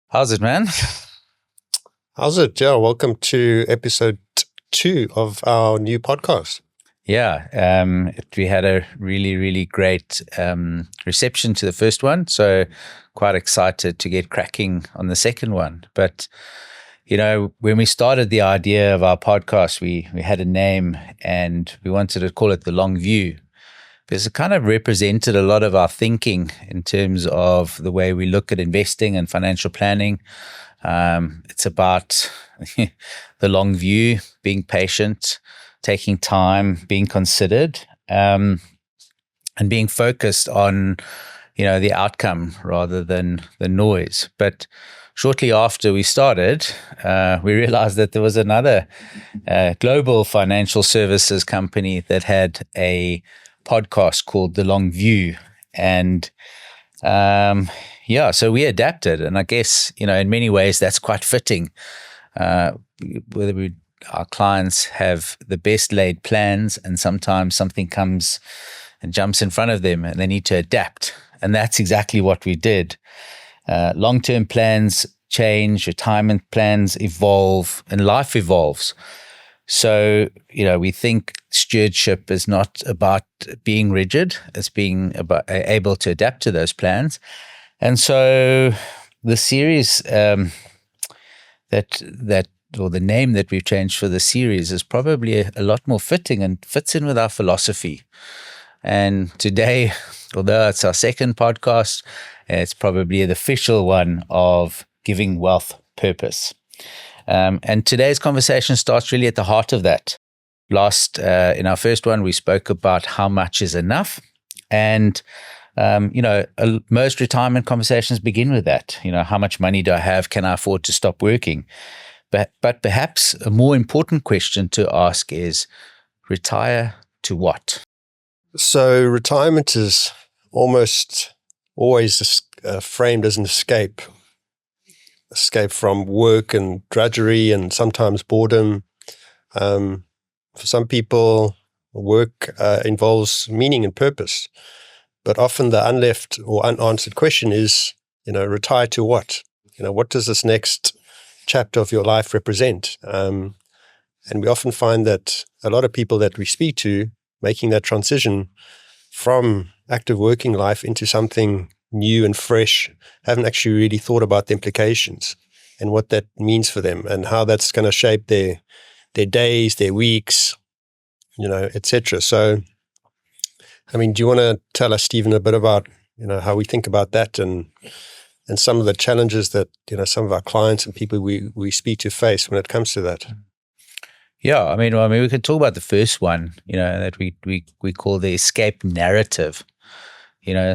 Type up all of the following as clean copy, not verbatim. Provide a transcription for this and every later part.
How's it, man? How's it? Yeah, welcome to episode 2 of our new podcast. Yeah, we had a really great reception to the first one, so quite excited to get cracking on the second one. But, when we started the idea of our podcast, we had a name and we wanted to call it The Long View, because it kind of represented a lot of our thinking in terms of the way we look at investing and financial planning. It's about the long view, being patient, taking time, being considered, and being focused on, the outcome rather than the noise. But shortly after we started, we realized that there was another global financial services company that had a podcast called The Long View. And so we adapted. And I guess, in many ways, that's quite fitting. Whether our clients have the best laid plans, and sometimes something comes and jumps in front of them and they need to adapt. And that's exactly what we did. Long-term plans change, retirement plans evolve, and life evolves. So, we think stewardship is not about being rigid, it's being able to adapt to those plans. And so the series or the name that we've changed for the series is probably a lot more fitting and fits in with our philosophy. And today, although it's our second podcast, it's probably the official one of giving wealth purpose. And today's conversation starts really at the heart of that. In our first one, we spoke about how much is enough. And, most retirement conversations begin with that. How much money do I have? Can I afford to stop working? But perhaps a more important question to ask is, retire to what? So retirement is almost always framed as an escape from work and drudgery and sometimes boredom. For some people, work involves meaning and purpose. But often the unleft or unanswered question is, retire to what? What does this next chapter of your life represent? And we often find that a lot of people that we speak to making that transition from active working life into something new and fresh haven't actually really thought about the implications and what that means for them and how that's going to shape their days, their weeks, etc. So, do you want to tell us, Stephen, a bit about, how we think about that and some of the challenges that, some of our clients and people we speak to face when it comes to that? Yeah, we could talk about the first one, that we call the escape narrative.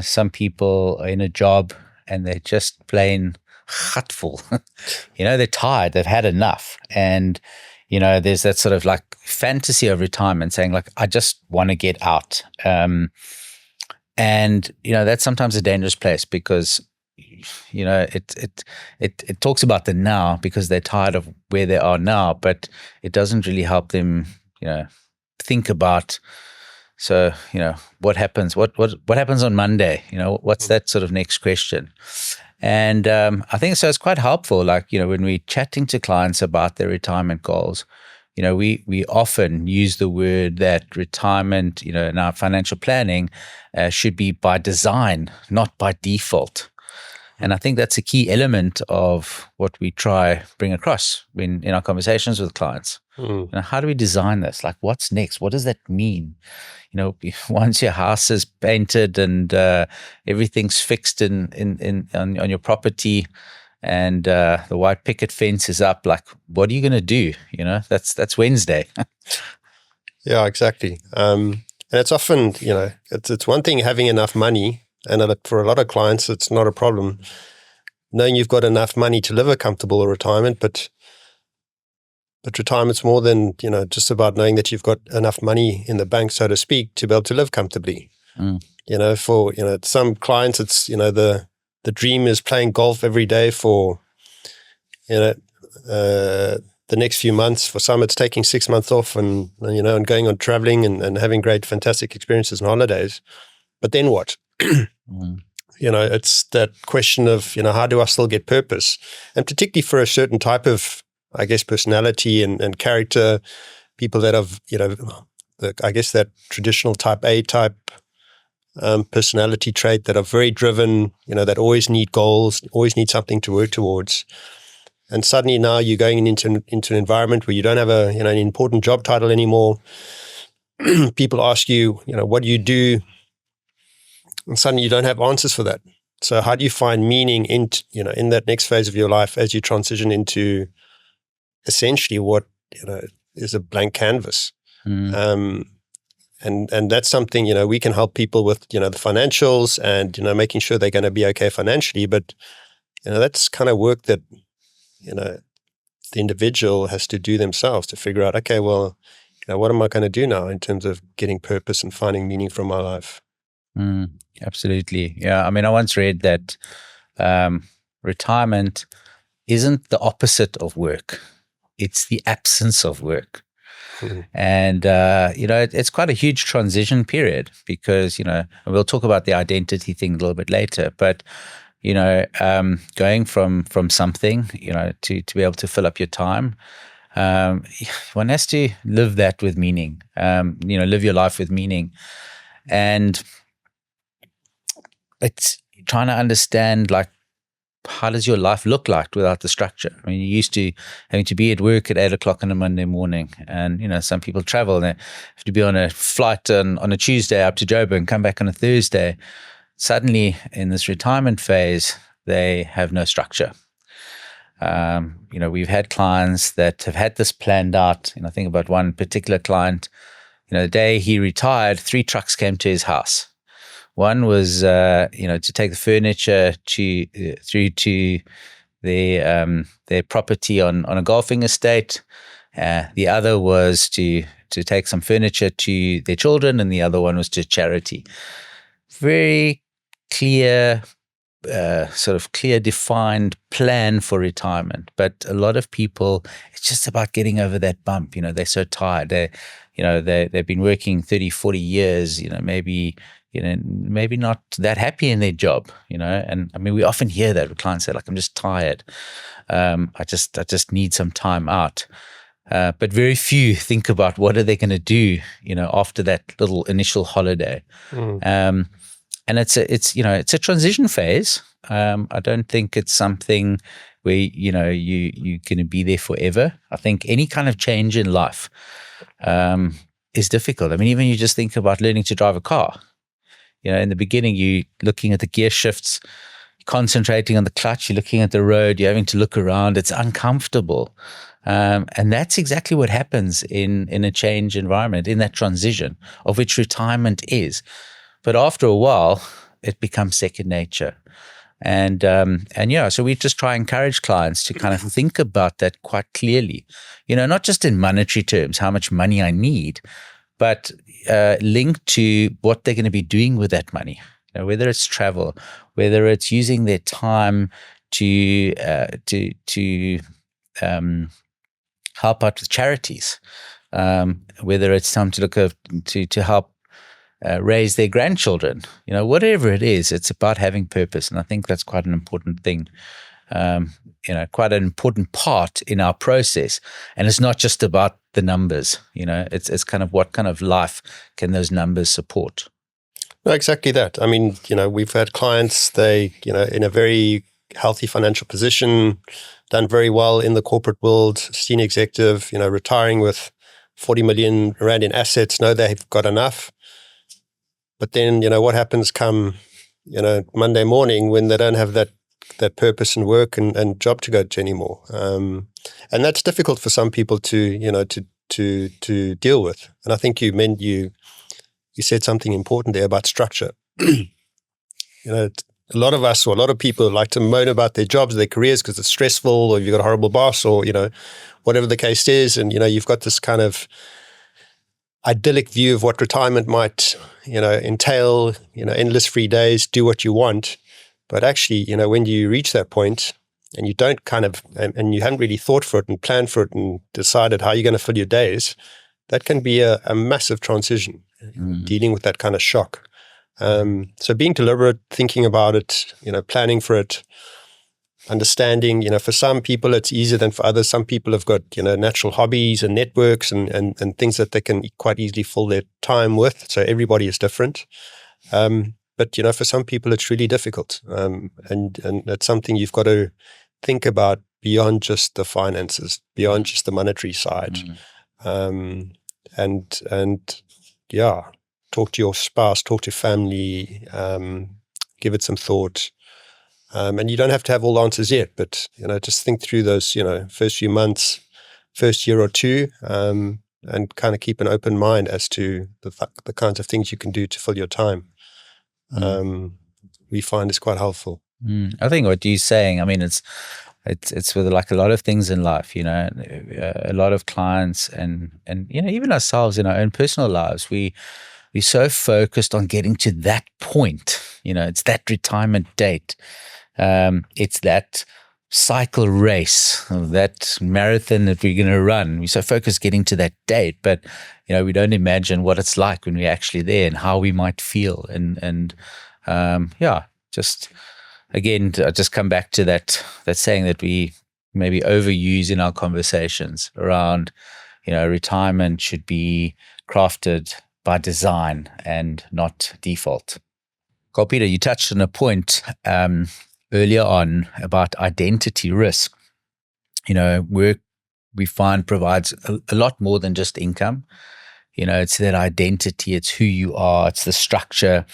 Some people are in a job and they're just plain gutful. They're tired, they've had enough. And, there's that sort of like fantasy of retirement saying like, I just want to get out. And, that's sometimes a dangerous place because, it talks about the now because they're tired of where they are now, but it doesn't really help them, think about, so, what happens? What happens on Monday? What's that sort of next question? And I think so. It's quite helpful. Like when we're chatting to clients about their retirement goals, we often use the word that retirement, in our financial planning, should be by design, not by default. And I think that's a key element of what we try bring across in our conversations with clients. How do we design this? Like, what's next? What does that mean? Once your house is painted and everything's fixed on your property, and the white picket fence is up, like, what are you going to do? That's Wednesday. Yeah, exactly. And it's often, it's one thing having enough money, and for a lot of clients, it's not a problem knowing you've got enough money to live a comfortable retirement, but retirement's more than, just about knowing that you've got enough money in the bank, so to speak, to be able to live comfortably. For, some clients, it's, the dream is playing golf every day for, the next few months. For some, it's taking 6 months off and going on traveling and having great, fantastic experiences and holidays. But then what? It's that question of, how do I still get purpose? And particularly for a certain type of, I guess, personality and character, people that have, that traditional type A type personality trait that are very driven, that always need goals, always need something to work towards. And suddenly now you're going into an environment where you don't have an important job title anymore. People ask you, what do you do? And suddenly you don't have answers for that. So how do you find meaning in that next phase of your life as you transition into essentially what, is a blank canvas? And that's something, we can help people with, the financials and, making sure they're going to be okay financially. But, that's kind of work that, the individual has to do themselves to figure out, okay, well, what am I going to do now in terms of getting purpose and finding meaning from my life? Absolutely. Yeah. I mean, I once read that retirement isn't the opposite of work. It's the absence of work. And, it's quite a huge transition period because, we'll talk about the identity thing a little bit later, but, going from something, to be able to fill up your time, one has to live that with meaning, live your life with meaning. And it's trying to understand, like, how does your life look like without the structure? I mean, you're used to having to be at work at 8 o'clock on a Monday morning. And, some people travel and they have to be on a flight on a Tuesday up to Joburg and come back on a Thursday. Suddenly, in this retirement phase, they have no structure. We've had clients that have had this planned out. I think about one particular client, the day he retired, 3 trucks came to his house. One was, to take the furniture through to their property on a golfing estate. The other was to take some furniture to their children, and the other one was to charity. Very clear, clear defined plan for retirement. But a lot of people, it's just about getting over that bump. They're so tired. They've been working 30, 40 years, maybe not that happy in their job, and I mean, we often hear that with clients say, like, I'm just tired. I just need some time out. But very few think about what are they going to do, after that little initial holiday. And it's a transition phase. I don't think it's something where, you're going to be there forever. I think any kind of change in life, is difficult. I mean, even you just think about learning to drive a car. In the beginning, you're looking at the gear shifts, concentrating on the clutch, you're looking at the road, you're having to look around. It's uncomfortable. And that's exactly what happens in a change environment, in that transition, of which retirement is. But after a while, it becomes second nature. And so we just try and encourage clients to kind of think about that quite clearly, not just in monetary terms, how much money I need, but linked to what they're going to be doing with that money. Whether it's travel, whether it's using their time to help out with charities, whether it's time to look at to help raise their grandchildren. Whatever it is, it's about having purpose, and I think that's quite an important thing. Quite an important part in our process. And it's not just about the numbers, it's kind of what kind of life can those numbers support. No, exactly that. I mean, we've had clients, they, in a very healthy financial position, done very well in the corporate world, senior executive, retiring with 40 million Rand in assets, know they've got enough. But then, what happens come, Monday morning when they don't have that purpose and work and job to go to anymore. And that's difficult for some people to deal with. And I think you said something important there about structure. A lot of us, or a lot of people, like to moan about their jobs, their careers, because it's stressful, or you've got a horrible boss, or, whatever the case is. And, you've got this kind of idyllic view of what retirement might, entail, endless free days, do what you want. But actually, when you reach that point and you don't and you haven't really thought for it and planned for it and decided how you're going to fill your days, that can be a massive transition, dealing with that kind of shock. So being deliberate, thinking about it, planning for it, understanding, for some people it's easier than for others. Some people have got, natural hobbies and networks and things that they can quite easily fill their time with. So everybody is different. But, for some people it's really difficult. And it's something you've got to think about beyond just the finances, beyond just the monetary side. And yeah, talk to your spouse, talk to family, give it some thought. And you don't have to have all the answers yet, but, just think through those, first few months, first year or two, and kind of keep an open mind as to the kinds of things you can do to fill your time. We find is quite helpful. I think what you're saying, I mean, it's with like a lot of things in life, a lot of clients and even ourselves in our own personal lives, we're so focused on getting to that point. It's that retirement date. It's that cycle race, that marathon that we're going to run. We're so focused getting to that date, but we don't imagine what it's like when we're actually there and how we might feel. And just again, I just come back to that saying that we maybe overuse in our conversations around, retirement should be crafted by design and not default. Carl Peter, you touched on a point earlier on about identity risk. Work we find provides a lot more than just income. It's that identity, it's who you are, it's the structure,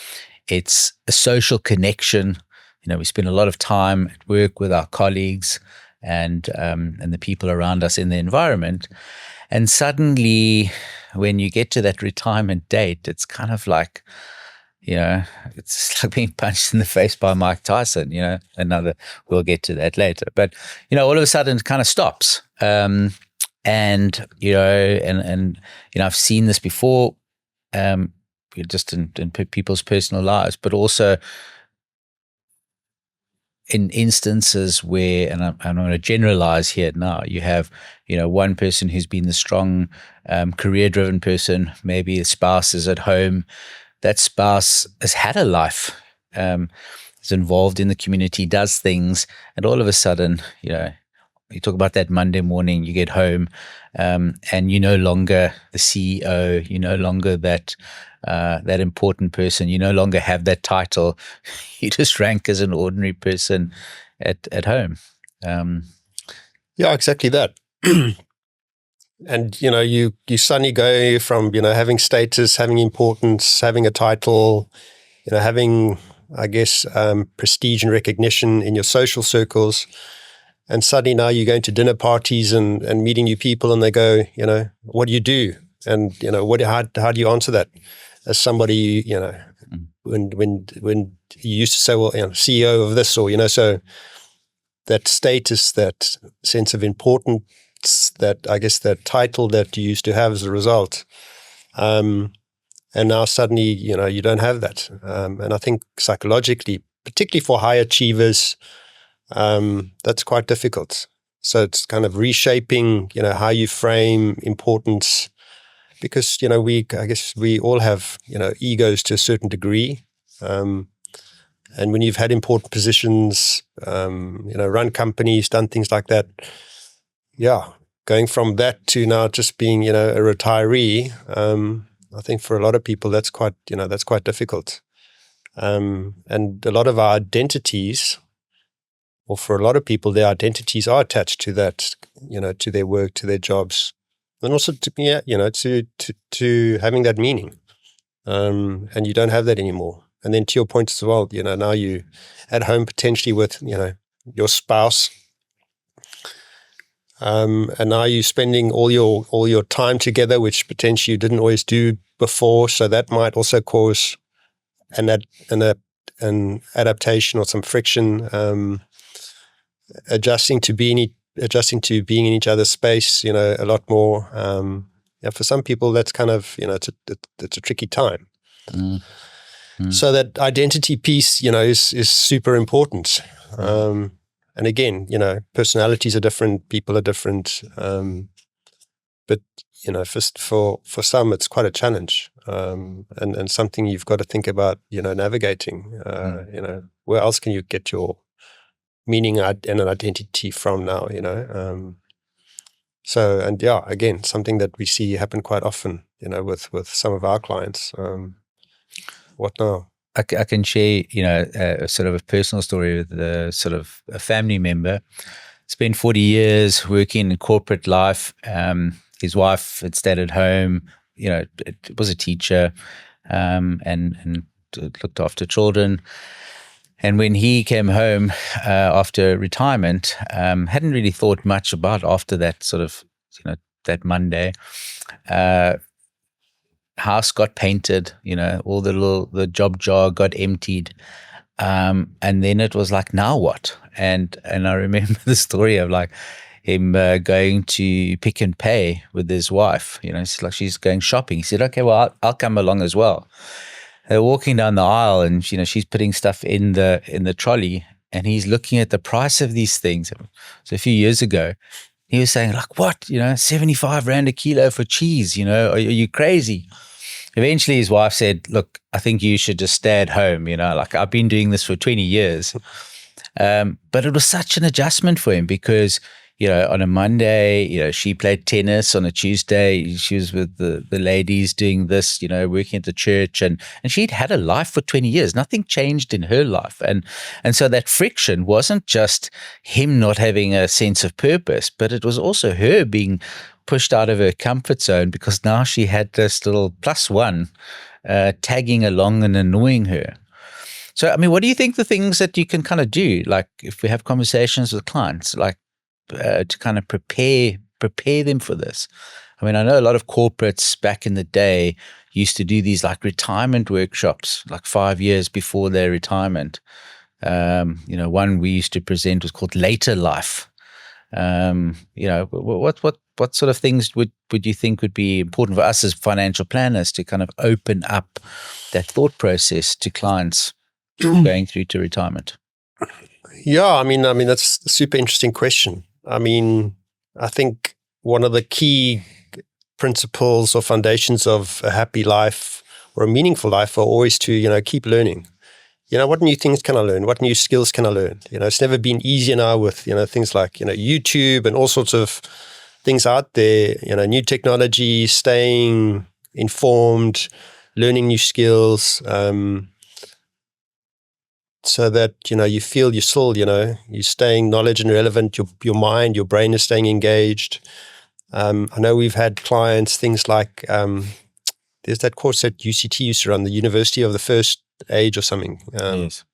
it's a social connection. We spend a lot of time at work with our colleagues and the people around us in the environment. And suddenly, when you get to that retirement date, it's kind of like, it's like being punched in the face by Mike Tyson, we'll get to that later. But, all of a sudden it kind of stops. And I've seen this before, just in people's personal lives, but also in instances where, and I'm going to generalize here now, you have, one person who's been the strong, career-driven person, maybe a spouse is at home. That spouse has had a life, is involved in the community, does things, and all of a sudden, you talk about that Monday morning, you get home, and you're no longer the CEO, you're no longer that important person, you no longer have that title, you just rank as an ordinary person at home. Yeah, exactly that. And, you suddenly go from, having status, having importance, having a title, having, I guess, prestige and recognition in your social circles. And suddenly now you're going to dinner parties and meeting new people, and they go, what do you do? And, how do you answer that as somebody, when you used to say, well, CEO of this, or, so that status, that sense of importance, that, I guess, that title that you used to have as a result. And now suddenly, you don't have that. And I think psychologically, particularly for high achievers, that's quite difficult. So it's kind of reshaping, how you frame importance, because, I guess we all have, egos to a certain degree. And when you've had important positions, run companies, done things like that, yeah, going from that to now just being, a retiree, I think for a lot of people that's quite difficult. And a lot of our identities, or for a lot of people, their identities are attached to that, to their work, to their jobs, and also to having that meaning. And you don't have that anymore. And then to your point as well, now you at home potentially with, your spouse. And now you're spending all your time together, which potentially you didn't always do before. So that might also cause an adaptation or some friction, adjusting to being in each other's space, a lot more. For some people, that's kind of, it's a tricky time. So that identity piece, is super important. And again, personalities are different, people are different. But, for some, it's quite a challenge. and something you've got to think about, navigating. Where else can you get your meaning and an identity from now? So, and yeah, again, something that we see happen quite often, with some of our clients. What now? I can share, a sort of a personal story with a family member. Spent 40 years working in corporate life. His wife had stayed at home, was a teacher, and looked after children. And when he came home after retirement, hadn't really thought much about after that sort of, that Monday. House got painted, all the job jar got emptied. And then it was like, now what? And I remember the story of like him going to Pick and Pay with his wife. She's going shopping. He said, okay, well, I'll come along as well. They're walking down the aisle, and she's putting stuff in the trolley, and he's looking at the price of these things. So a few years ago, he was saying, like, what? 75 Rand a kilo for cheese. Are you crazy? Eventually, his wife said, look, I think you should just stay at home. Like, I've been doing this for 20 years. But it was such an adjustment for him because, on a Monday, she played tennis. On a Tuesday, she was with the ladies doing this, working at the church. And she'd had a life for 20 years. Nothing changed in her life. And so that friction wasn't just him not having a sense of purpose, but it was also her being pushed out of her comfort zone because now she had this little +1 tagging along and annoying her. So, I mean, what do you think the things that you can kind of do, like if we have conversations with clients, like to kind of prepare them for this? I mean, I know a lot of corporates back in the day used to do these like retirement workshops, like 5 years before their retirement. One we used to present was called Later Life. What sort of things would you think would be important for us as financial planners to kind of open up that thought process to clients going through to retirement? Yeah, I mean that's a super interesting question. I mean, I think one of the key principles or foundations of a happy life or a meaningful life are always to keep learning. What new things can I learn? What new skills can I learn? It's never been easier now with things like YouTube and all sorts of things out there. New technology, staying informed, learning new skills. So that, you feel you're still, you're staying knowledge and relevant, your mind, your brain is staying engaged. I know we've had clients, things like, there's that course that UCT used to run, the University of the First Age or something, Yes.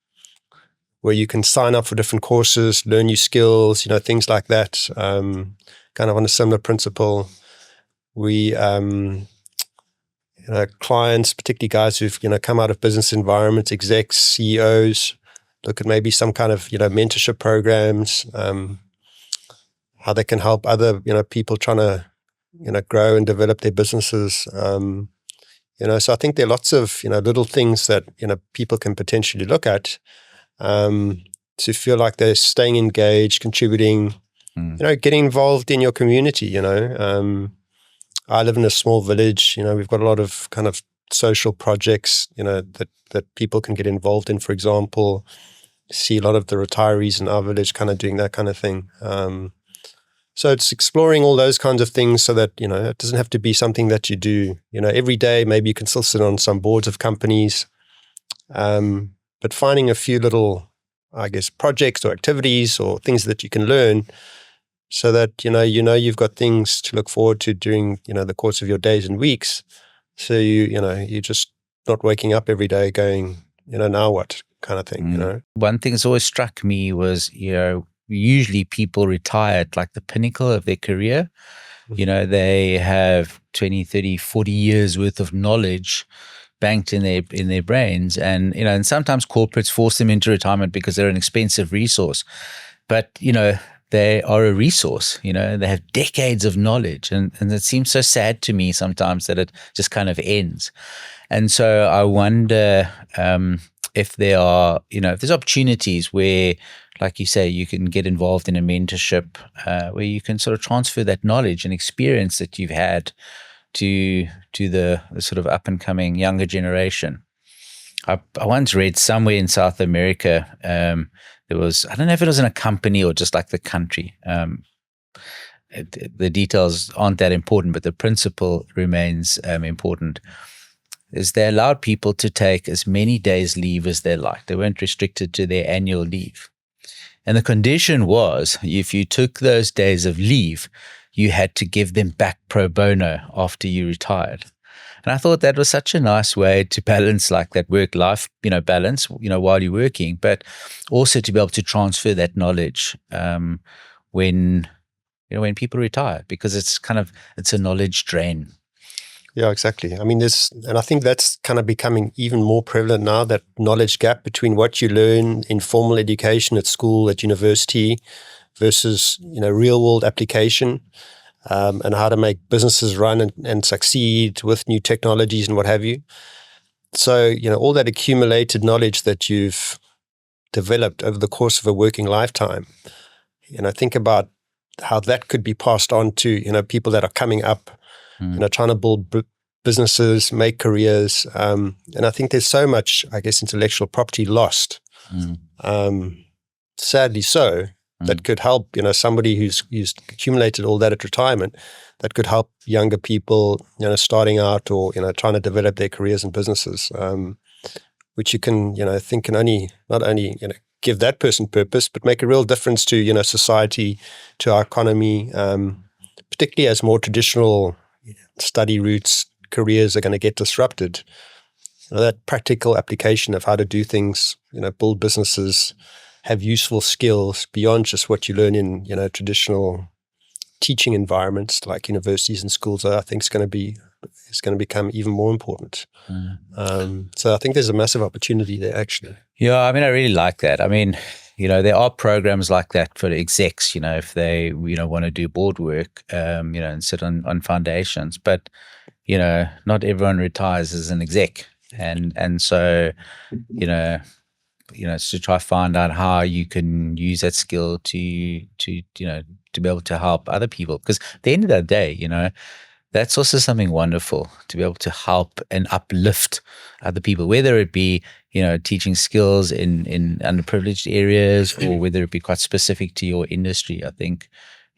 where you can sign up for different courses, learn new skills, things like that, kind of on a similar principle. We, clients, particularly guys who've, come out of business environments, execs, CEOs, look at maybe some kind of, mentorship programs, how they can help other, people trying to, grow and develop their businesses. So I think there are lots of, little things that, people can potentially look at to feel like they're staying engaged, contributing, getting involved in your community, I live in a small village. We've got a lot of kind of social projects, that people can get involved in. For example, see a lot of the retirees in our village kind of doing that kind of thing. So it's exploring all those kinds of things so that, it doesn't have to be something that you do, every day. Maybe you can still sit on some boards of companies, but finding a few little, I guess, projects or activities or things that you can learn so that, you've got things to look forward to during, the course of your days and weeks. So you're just not waking up every day going, now what kind of thing, One thing that's always struck me was, usually people retire at like the pinnacle of their career. They have 20, 30, 40 years worth of knowledge banked in their brains. And, and sometimes corporates force them into retirement because they're an expensive resource. But, they are a resource, they have decades of knowledge. And it seems so sad to me sometimes that it just kind of ends. And so I wonder if there are, if there's opportunities where, like you say, you can get involved in a mentorship where you can sort of transfer that knowledge and experience that you've had to the sort of up and coming younger generation. I once read somewhere in South America, there was, I don't know if it was in a company or just like the country. The details aren't that important, but the principle remains important. Is they allowed people to take as many days leave as they liked. They weren't restricted to their annual leave. And the condition was, if you took those days of leave, you had to give them back pro bono after you retired. And I thought that was such a nice way to balance like that work-life, balance, while you're working, but also to be able to transfer that knowledge when people retire, because it's a knowledge drain. Yeah, exactly. I mean, and I think that's kind of becoming even more prevalent now, that knowledge gap between what you learn in formal education at school, at university, versus, real world application, and how to make businesses run and succeed with new technologies and what have you. So, all that accumulated knowledge that you've developed over the course of a working lifetime, think about how that could be passed on to, people that are coming up, trying to build businesses, make careers. And I think there's so much, I guess, intellectual property lost, sadly so, that could help, somebody who's accumulated all that at retirement, that could help younger people, starting out or, trying to develop their careers and businesses, which you can, think can not only give that person purpose, but make a real difference to, society, to our economy, particularly as more traditional study routes, careers are going to get disrupted. That practical application of how to do things, build businesses, have useful skills beyond just what you learn in, traditional teaching environments like universities and schools, I think is going to become even more important. So I think there's a massive opportunity there, actually. Yeah, I mean, I really like that. I mean, there are programs like that for execs, if they, want to do board work, and sit on foundations. But, not everyone retires as an exec. And so, it's to try to find out how you can use that skill to be able to help other people. Because at the end of the day, that's also something wonderful, to be able to help and uplift other people, whether it be, teaching skills in underprivileged areas, or whether it be quite specific to your industry. I think,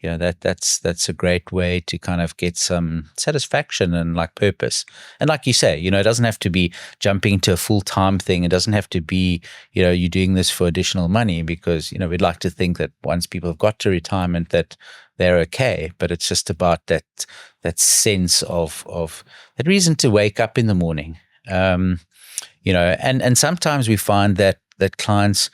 that's a great way to kind of get some satisfaction and like purpose. And like you say, it doesn't have to be jumping into a full-time thing. It doesn't have to be, you're doing this for additional money, because, we'd like to think that once people have got to retirement that they're okay, but it's just about that sense of that reason to wake up in the morning. And sometimes we find that clients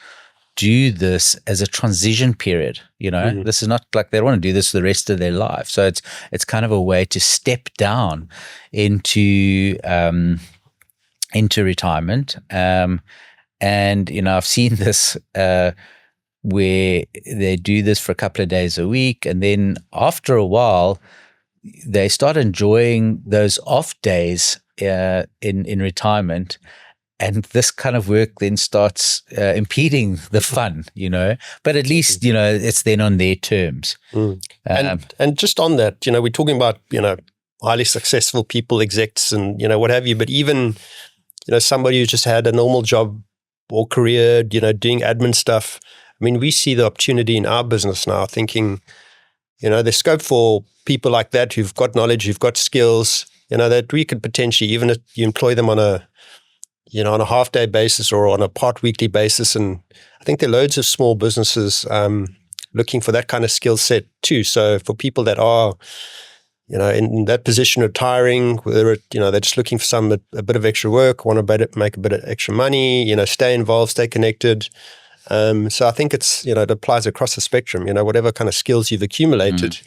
do this as a transition period. This is not like they want to do this for the rest of their life. So it's kind of a way to step down into retirement. And I've seen this where they do this for a couple of days a week, and then after a while they start enjoying those off days in retirement. And this kind of work then starts impeding the fun, but at least, it's then on their terms. And just on that, we're talking about, highly successful people, execs and, what have you, but even, somebody who just had a normal job or career, doing admin stuff. I mean, we see the opportunity in our business now, thinking, there's scope for people like that who've got knowledge, who've got skills, that we could potentially, even if you employ them on a half-day basis or on a part-weekly basis. And I think there are loads of small businesses looking for that kind of skill set too. So for people that are, in that position, retiring, whether they're just looking for a bit of extra work, want to make a bit of extra money, stay involved, stay connected. So I think it's, it applies across the spectrum, whatever kind of skills you've accumulated,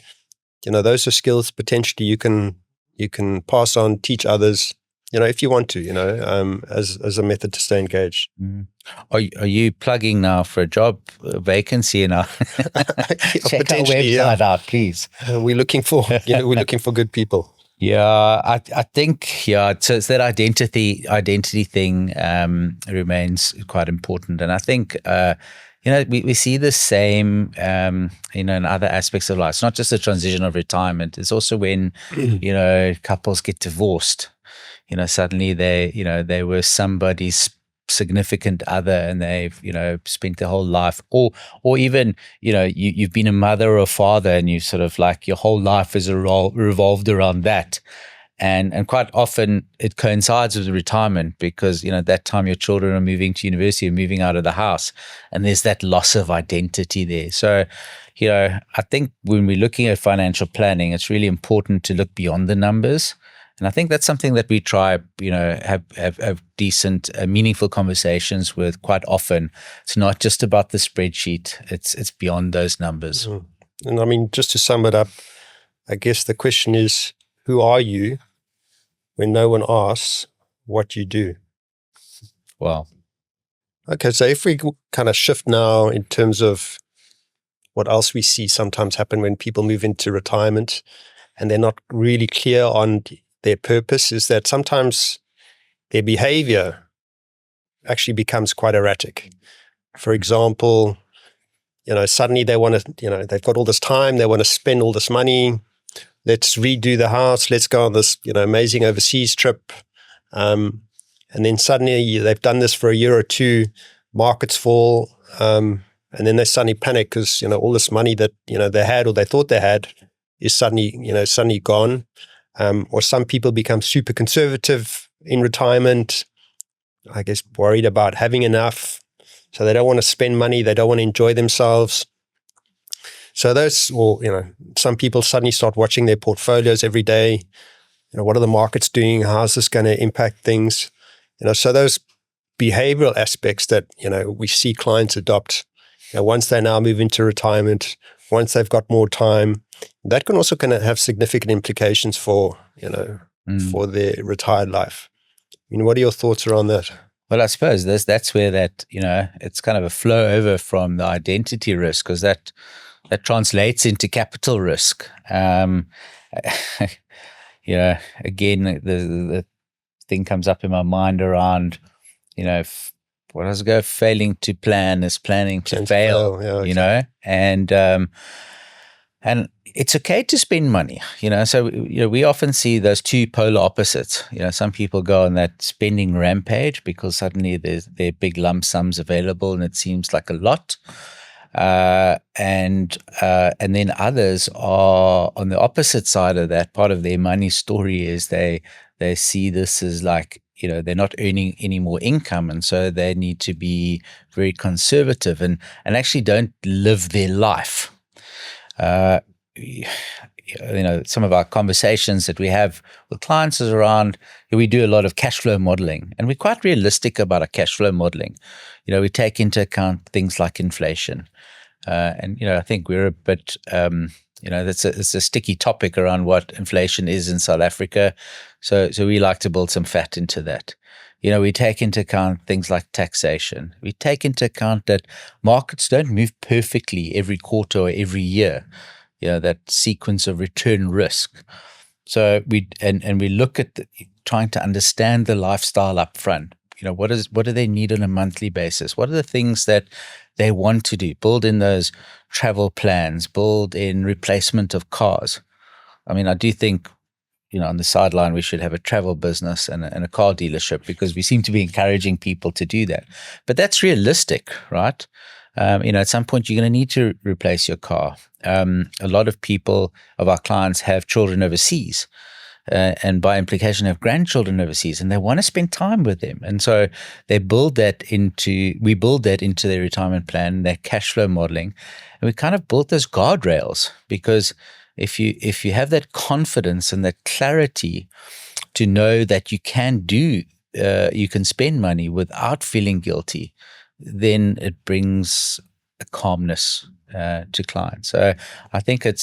those are skills potentially you can pass on, teach others, if you want to, as a method to stay engaged. Are you plugging now for a job vacancy now? Check our website out, please. We're looking for good people. Yeah, I think, so it's that identity thing remains quite important. And I think, We see the same, in other aspects of life. It's not just the transition of retirement. It's also when, couples get divorced. Suddenly they were somebody's significant other, and they've, spent their whole life, or even, you've been a mother or a father, and you sort of like your whole life is revolved around that. And quite often it coincides with retirement because, that time your children are moving to university or moving out of the house, and there's that loss of identity there. So, I think when we're looking at financial planning, it's really important to look beyond the numbers. And I think that's something that we try, have decent, meaningful conversations with quite often. It's not just about the spreadsheet. It's beyond those numbers. And I mean, just to sum it up, I guess the question is, who are you when no one asks what you do? Wow. Okay, so if we kind of shift now in terms of what else we see sometimes happen when people move into retirement and they're not really clear on their purpose, is that sometimes their behavior actually becomes quite erratic. For example, suddenly they want to, they've got all this time, they want to spend all this money. Let's redo the house. Let's go on this, amazing overseas trip. And then suddenly they've done this for a year or two, markets fall. And then they suddenly panic because, all this money that, they had or they thought they had is suddenly gone. Or some people become super conservative in retirement, I guess worried about having enough. So they don't want to spend money. They don't want to enjoy themselves. So some people suddenly start watching their portfolios every day. What are the markets doing? How's this going to impact things? So those behavioral aspects that, we see clients adopt, once they now move into retirement, once they've got more time, that can also kind of have significant implications for, for their retired life. What are your thoughts around that? Well, I suppose that's where that, it's kind of a flow over from the identity risk, because that translates into capital risk. Again, the thing comes up in my mind around, what does it go? Failing to plan is planning to fail. Yeah, okay. And it's okay to spend money, So we often see those two polar opposites. Some people go on that spending rampage because suddenly there are big lump sums available, and it seems like a lot. And then others are on the opposite side of that. Part of their money story is they see this as like, they're not earning any more income, and so they need to be very conservative and actually don't live their life. Some of our conversations that we have with clients is around, we do a lot of cash flow modeling, and we're quite realistic about our cash flow modeling. We take into account things like inflation. And I think we're a bit, it's a sticky topic around what inflation is in South Africa. So we like to build some fat into that. We take into account things like taxation. We take into account that markets don't move perfectly every quarter or every year. That sequence of return risk. So we look at trying to understand the lifestyle up front. What do they need on a monthly basis? What are the things that they want to do? Build in those travel plans, build in replacement of cars. I mean, I do think, on the sideline, we should have a travel business and a car dealership, because we seem to be encouraging people to do that. But that's realistic, right? At some point you're going to need to replace your car. A lot of our clients have children overseas. And by implication have grandchildren overseas, and they want to spend time with them. And so we build that into their retirement plan, their cash flow modeling. And we kind of built those guardrails, because if you have that confidence and that clarity to know that you can spend money without feeling guilty, then it brings a calmness to clients. So I think there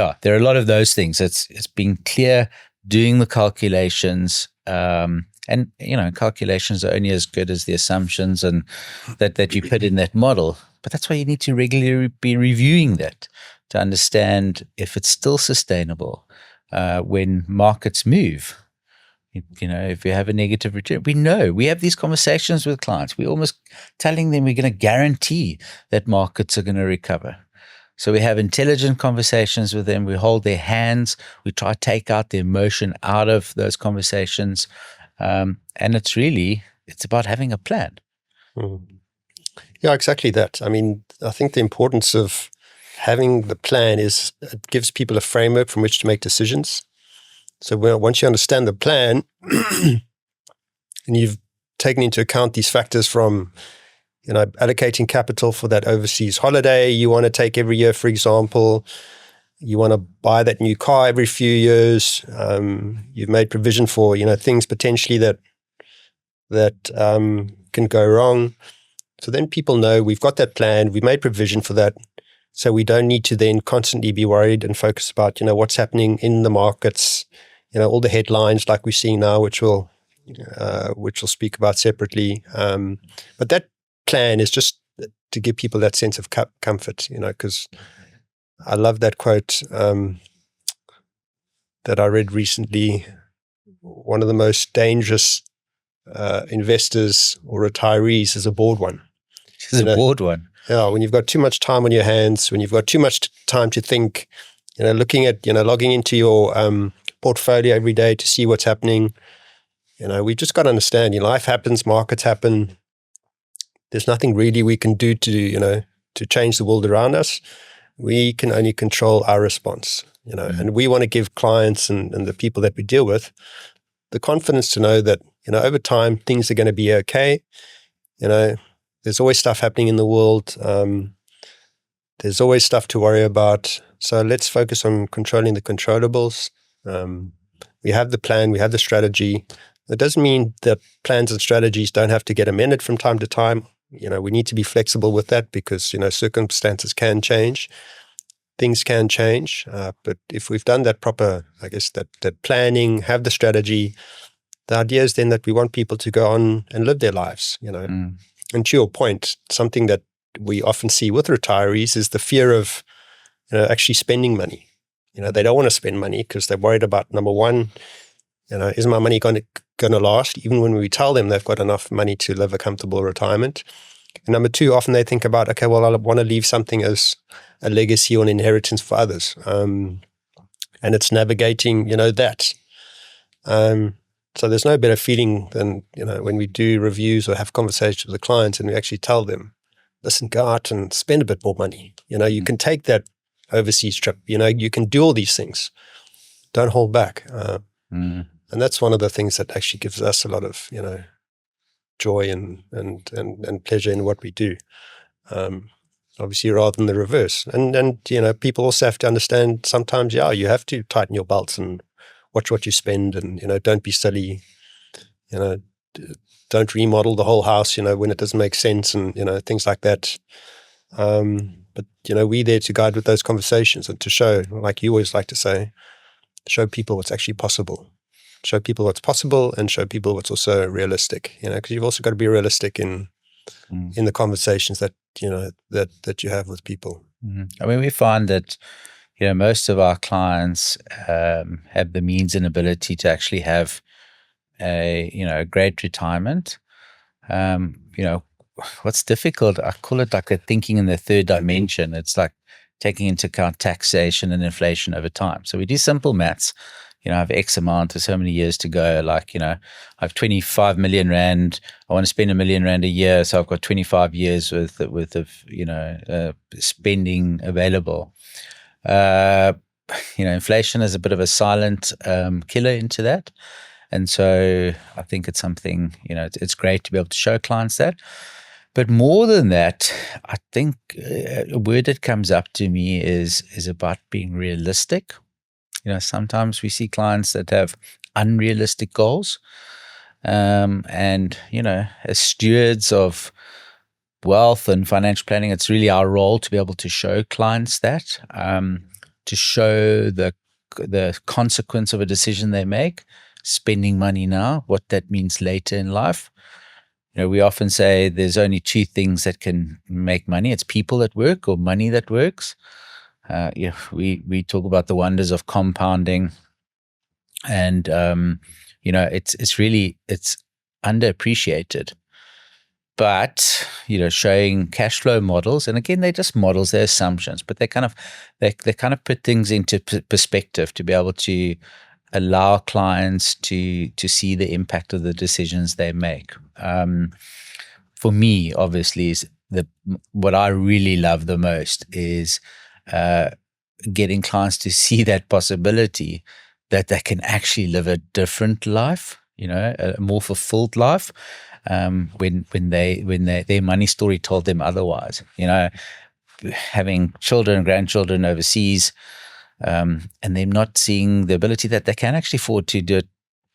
are a lot of those things. It's being clear, doing the calculations, and calculations are only as good as the assumptions and that you put in that model. But that's why you need to regularly be reviewing that to understand if it's still sustainable when markets move. If you have a negative return, we have these conversations with clients. We're almost telling them we're going to guarantee that markets are going to recover. So we have intelligent conversations with them. We hold their hands. We try to take out the emotion out of those conversations. And it's about having a plan. Yeah, exactly that. I mean, I think the importance of having the plan is it gives people a framework from which to make decisions. So once you understand the plan and you've taken into account these factors from, allocating capital for that overseas holiday you want to take every year, for example, you want to buy that new car every few years, you've made provision for, things potentially that can go wrong. So then people know we've got that plan, we've made provision for that. So we don't need to then constantly be worried and focus about, what's happening in the markets, all the headlines like we're seeing now, which we'll speak about separately. But that plan is just to give people that sense of comfort, because I love that quote that I read recently. One of the most dangerous investors or retirees is a bored one. She's a bored one. Yeah, when you've got too much time on your hands, when you've got too much time to think, looking at, logging into your portfolio every day to see what's happening. We've just got to understand, life happens, markets happen. There's nothing really we can do to change the world around us. We can only control our response, and we want to give clients and the people that we deal with the confidence to know that, over time, things are going to be okay. There's always stuff happening in the world. There's always stuff to worry about. So let's focus on controlling the controllables. We have the plan, we have the strategy. That doesn't mean that plans and strategies don't have to get amended from time to time. We need to be flexible with that because, circumstances can change. Things can change. But if we've done that proper, I guess, that planning, have the strategy, the idea is then that we want people to go on and live their lives, And to your point, something that we often see with retirees is the fear of, actually spending money. They don't want to spend money because they're worried about, number one, is my money going to last? Even when we tell them they've got enough money to live a comfortable retirement. And number two, often they think about, okay, well, I want to leave something as a legacy or an inheritance for others. And it's navigating, that. So there's no better feeling than, when we do reviews or have conversations with the clients and we actually tell them, listen, go out and spend a bit more money. You can take that overseas trip. You can do all these things. Don't hold back. And that's one of the things that actually gives us a lot of, joy and pleasure in what we do. Obviously, rather than the reverse. And people also have to understand sometimes, you have to tighten your belts and watch what you spend and, don't be silly. Don't remodel the whole house, when it doesn't make sense and, things like that. But, we're there to guide with those conversations and to show, like you always like to say, show people what's actually possible. Show people what's possible and show people what's also realistic, because you've also got to be realistic in the conversations that, that you have with people. I mean, we find that, most of our clients have the means and ability to actually have a great retirement. What's difficult, I call it like a thinking in the third dimension. It's like taking into account taxation and inflation over time. So we do simple maths. I have X amount or so many years to go. Like, I have 25 million rand. I want to spend 1 million rand a year. So I've got 25 years worth of, spending available. Inflation is a bit of a silent killer into that. And so I think it's something, it's great to be able to show clients that. But more than that, I think a word that comes up to me is about being realistic. Sometimes we see clients that have unrealistic goals. And, as stewards of wealth and financial planning, it's really our role to be able to show clients that, to show the consequence of a decision they make, spending money now, what that means later in life. We often say there's only two things that can make money. It's people that work or money that works. We talk about the wonders of compounding and, it's underappreciated. But, showing cash flow models, and again, they're just models, they're assumptions, but they kind of put things into perspective to be able to allow clients to see the impact of the decisions they make. For me, obviously, is what I really love the most is getting clients to see that possibility that they can actually live a different life, a more fulfilled life. When their money story told them otherwise, having children, grandchildren overseas, and them not seeing the ability that they can actually afford to do it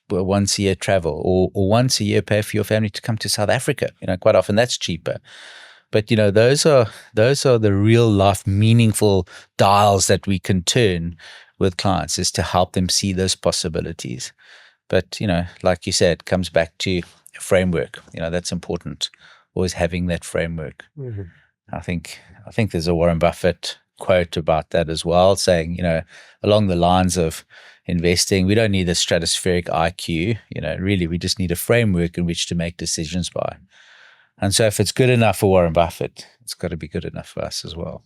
once a year travel or once a year pay for your family to come to South Africa. Quite often that's cheaper. But those are the real life meaningful dials that we can turn with clients, is to help them see those possibilities. But like you said, it comes back to a framework. That's important. Always having that framework. Mm-hmm. I think there's a Warren Buffett quote about that as well, saying, along the lines of investing, we don't need a stratospheric IQ. Really, we just need a framework in which to make decisions by. And so if it's good enough for Warren Buffett, it's got to be good enough for us as well.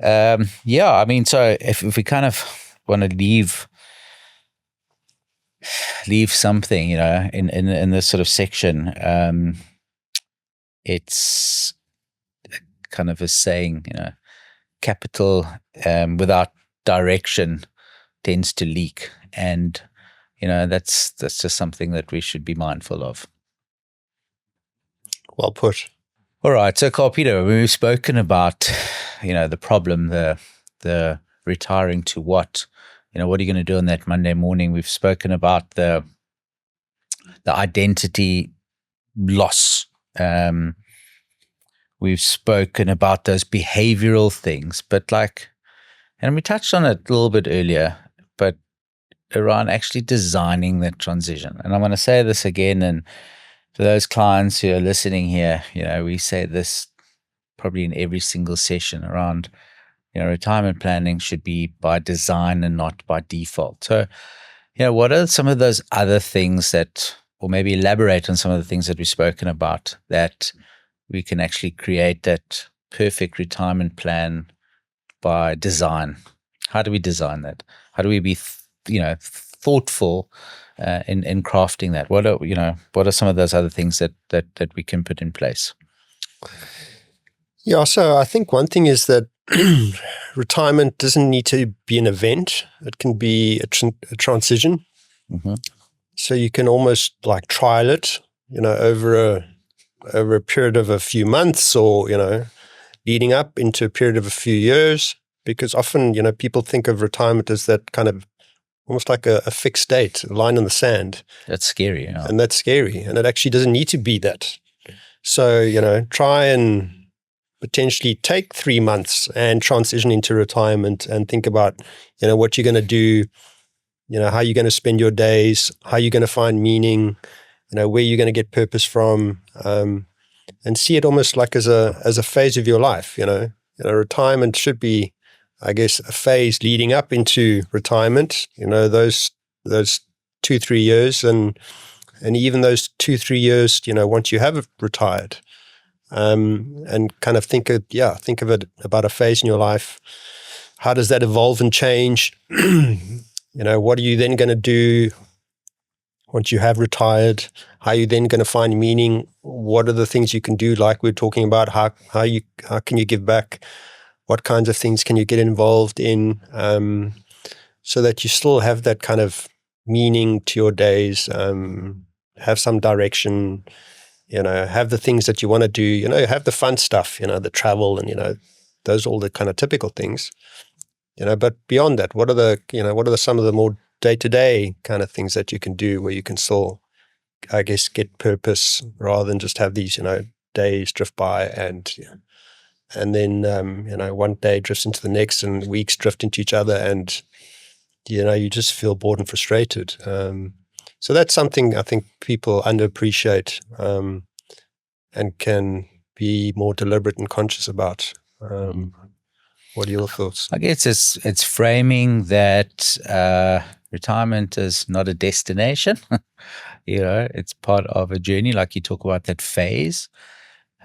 So if we kind of want to leave something, in this sort of section, it's kind of a saying, capital without direction tends to leak. And, that's just something that we should be mindful of. Well put. All right. So, Carl Peter, we've spoken about, the problem, the retiring to what, what are you going to do on that Monday morning? We've spoken about the identity loss. We've spoken about those behavioral things, but and we touched on it a little bit earlier, but around actually designing that transition. And I'm going to say this again, and for those clients who are listening here, we say this probably in every single session around, retirement planning should be by design and not by default. So, what are some of those other things that, or maybe elaborate on some of the things that we've spoken about, that we can actually create that perfect retirement plan by design? How do we design that? How do we be, thoughtful in crafting that? What are some of those other things that we can put in place? Yeah, so I think one thing is that retirement doesn't need to be an event. It can be a transition. Mm-hmm. So you can almost trial it, over a period of a few months, or, leading up into a period of a few years, because often, people think of retirement as that kind of almost like a fixed date, a line in the sand. That's scary. Yeah. And that's scary. And it actually doesn't need to be that. So, try and potentially take 3 months and transition into retirement and think about, what you're going to do, how you're going to spend your days, how you're going to find meaning, where you're going to get purpose from, and see it almost like as a phase of your life. Retirement should be, I guess, a phase leading up into retirement. Those 2-3 years, and even those 2-3 years. Once you have retired, and kind of think of it about a phase in your life. How does that evolve and change? What are you then going to do once you have retired? How are you then going to find meaning? What are the things you can do, like we're talking about? How can you give back? What kinds of things can you get involved in, so that you still have that kind of meaning to your days, have some direction, have the things that you want to do, have the fun stuff, the travel, and, those are all the kind of typical things, but beyond that, what are some of the more day-to-day kind of things that you can do where you can still, I guess, get purpose rather than just have these, days drift by and then, one day drifts into the next and weeks drift into each other and, you just feel bored and frustrated. So that's something I think people underappreciate, and can be more deliberate and conscious about. What are your thoughts? I guess it's framing that retirement is not a destination. It's part of a journey, like you talk about that phase.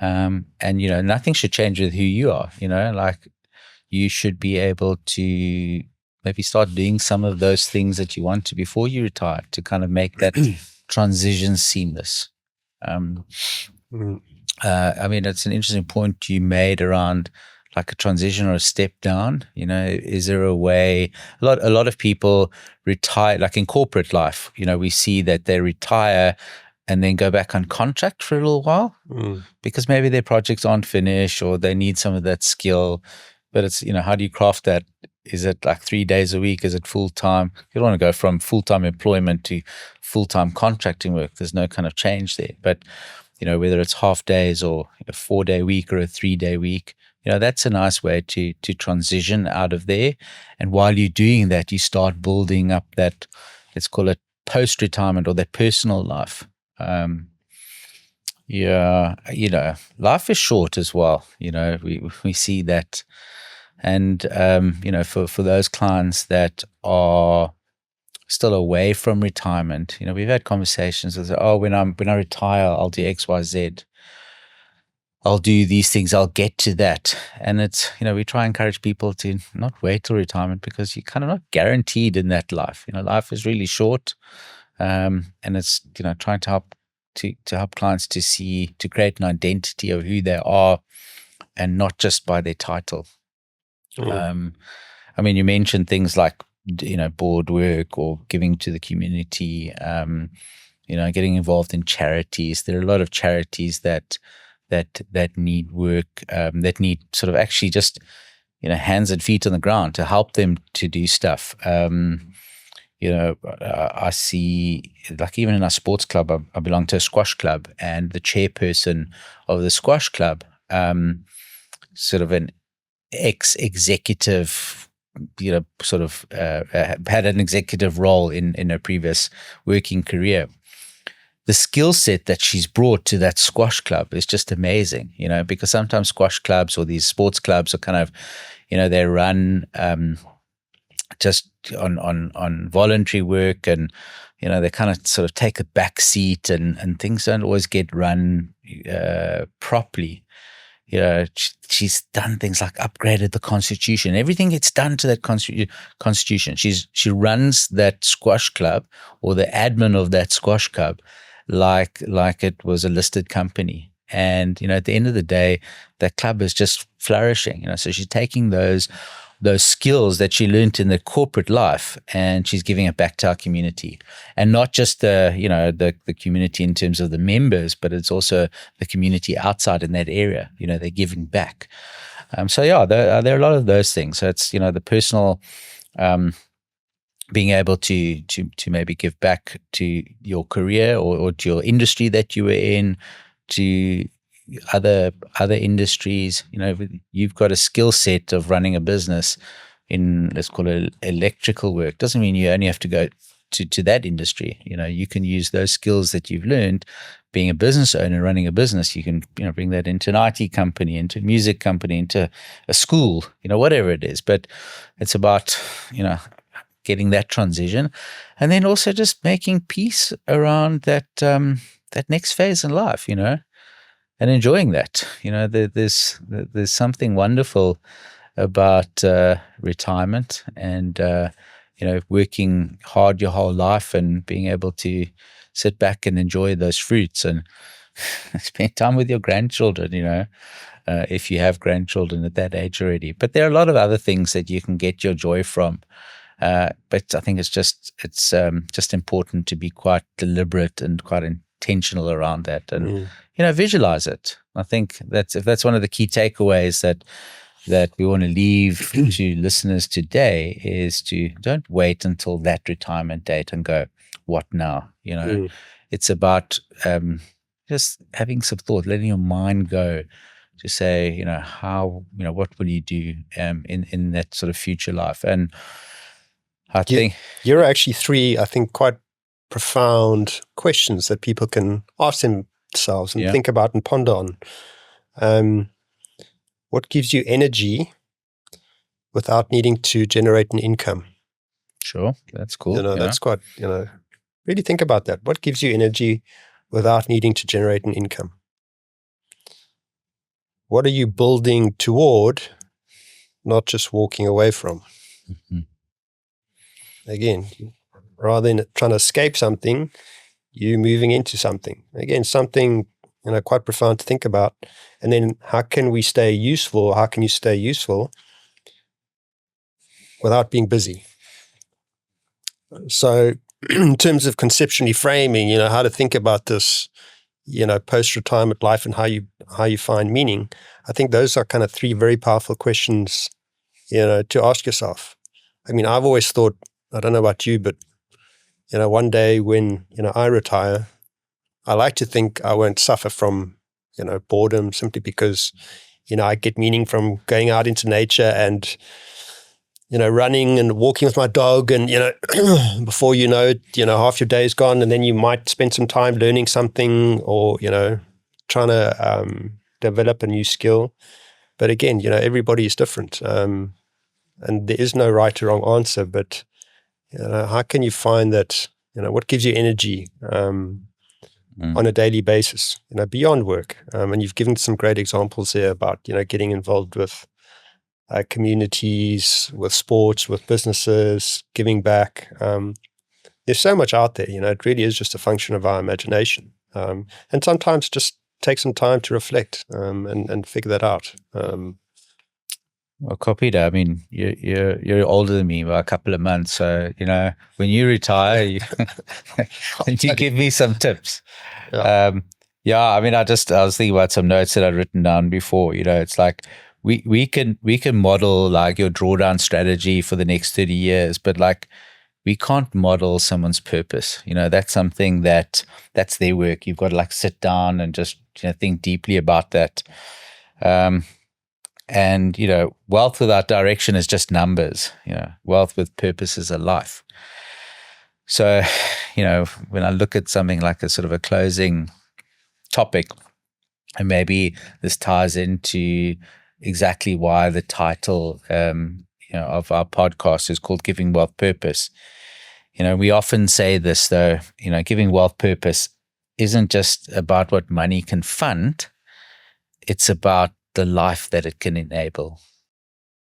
And, nothing should change with who you are, like you should be able to maybe start doing some of those things that you want to before you retire to kind of make that transition seamless. It's an interesting point you made around like a transition or a step down. Is there a way? A lot of people retire, like in corporate life. We see that they retire and then go back on contract for a little while because maybe their projects aren't finished or they need some of that skill. But it's, how do you craft that? Is it like 3 days a week? Is it full time? You don't want to go from full time employment to full time contracting work. There's no kind of change there. But whether it's half days or a 4-day week or a 3-day week, that's a nice way to transition out of there. And while you're doing that, you start building up that, let's call it post-retirement or that personal life. Life is short as well. We see that. And, for those clients that are still away from retirement, we've had conversations with, when I retire, I'll do X, Y, Z. I'll do these things. I'll get to that. And it's, we try and encourage people to not wait till retirement because you're kind of not guaranteed in that life. Life is really short. And it's, trying to help clients to create an identity of who they are and not just by their title. You mentioned things like, board work or giving to the community, getting involved in charities. There are a lot of charities that need work, that need sort of actually just, hands and feet on the ground to help them to do stuff. I see, like even in our sports club, I belong to a squash club, and the chairperson of the squash club, sort of an ex-executive, had an executive role in her previous working career. The skill set that she's brought to that squash club is just amazing, because sometimes squash clubs or these sports clubs are kind of, they run just on voluntary work, and they kind of sort of take a back seat, and things don't always get run properly. She's done things like upgraded the constitution. Everything gets done to that constitution. She runs that squash club, or the admin of that squash club, like it was a listed company. And at the end of the day, that club is just flourishing. So she's taking those skills that she learned in the corporate life, and she's giving it back to our community, and not just the community in terms of the members, but it's also the community outside in that area. They're giving back. There are a lot of those things. So it's the personal, being able to maybe give back to your career or to your industry that you were in, to other industries. You've got a skill set of running a business in, let's call it, electrical work. Doesn't mean you only have to go to that industry. You can use those skills that you've learned being a business owner, running a business. You can bring that into an IT company, into a music company, into a school, whatever it is. But it's about getting that transition, and then also just making peace around that next phase in life, and enjoying that. There's something wonderful about retirement, and working hard your whole life and being able to sit back and enjoy those fruits and spend time with your grandchildren, if you have grandchildren at that age already. But there are a lot of other things that you can get your joy from. But I think it's just important to be quite deliberate and quite intentional around that, and visualize it. I think that's one of the key takeaways that we want to leave to listeners today, is to don't wait until that retirement date and go, what now? It's about just having some thought, letting your mind go to say, what will you do in that sort of future life? And I think you're actually 3, I think, quite profound questions that people can ask themselves and think about and ponder on. What gives you energy without needing to generate an income? Sure. That's cool. That's quite, really think about that. What gives you energy without needing to generate an income? What are you building toward, not just walking away from? Mm-hmm. Again, rather than trying to escape something, you moving into something. Again, something, quite profound to think about. And then how can we stay useful? How can you stay useful without being busy? So in terms of conceptually framing, how to think about this, post-retirement life and how you find meaning, I think those are kind of three very powerful questions, to ask yourself. I mean, I've always thought, I don't know about you, but, one day when, I retire, I like to think I won't suffer from, boredom simply because, I get meaning from going out into nature and, running and walking with my dog and, before you know it, half your day is gone and then you might spend some time learning something or, trying to develop a new skill. But again, everybody is different. And there is no right or wrong answer, but, how can you find that, what gives you energy on a daily basis, beyond work? And you've given some great examples there about, getting involved with communities, with sports, with businesses, giving back. There's so much out there, it really is just a function of our imagination. And sometimes just take some time to reflect and figure that out. Well, copy that. I mean, you're older than me by a couple of months. So, when you retire, you give me some tips. Yeah. I mean, I was thinking about some notes that I'd written down before. It's like, we can model like your drawdown strategy for the next 30 years, but like we can't model someone's purpose. That's something that's their work. You've got to like sit down and just think deeply about that. And wealth without direction is just numbers. Wealth with purpose is a life. So, when I look at something like a sort of a closing topic, and maybe this ties into exactly why the title of our podcast is called Giving Wealth Purpose. We often say this though, giving wealth purpose isn't just about what money can fund, it's about the life that it can enable.